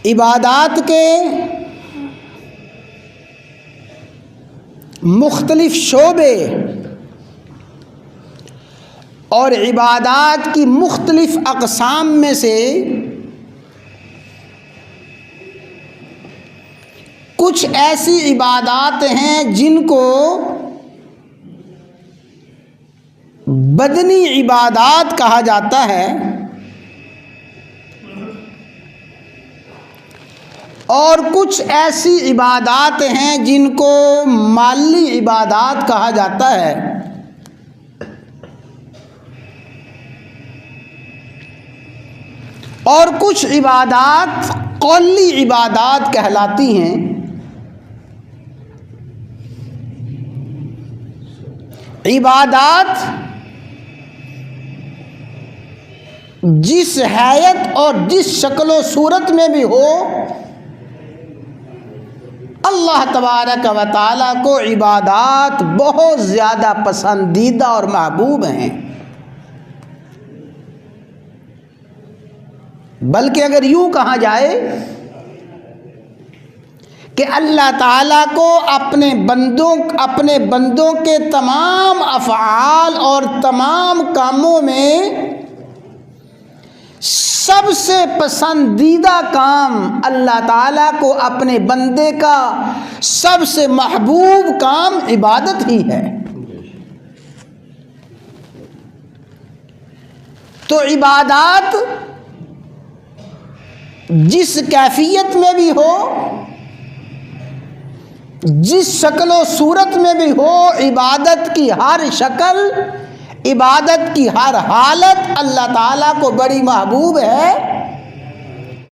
عبادات کے مختلف شعبے اور عبادات کی مختلف اقسام میں سے کچھ ایسی عبادات ہیں جن کو بدنی عبادات کہا جاتا ہے، اور کچھ ایسی عبادات ہیں جن کو مالی عبادات کہا جاتا ہے۔ اور کچھ عبادات قولی عبادات کہلاتی ہیں۔ عبادات جس حیت اور جس شکل و صورت میں بھی ہو، اللہ تبارک و تعالیٰ کو عبادات بہت زیادہ پسندیدہ اور محبوب ہیں۔ بلکہ اگر یوں کہا جائے کہ اللہ تعالیٰ کو اپنے بندوں کے تمام افعال اور تمام کاموں میں سب سے پسندیدہ کام، اللہ تعالیٰ کو اپنے بندے کا سب سے محبوب کام عبادت ہی ہے۔ تو عبادات جس کیفیت میں بھی ہو، جس شکل و صورت میں بھی ہو، عبادت کی ہر شکل، عبادت کی ہر حالت اللہ تعالیٰ کو بڑی محبوب ہے،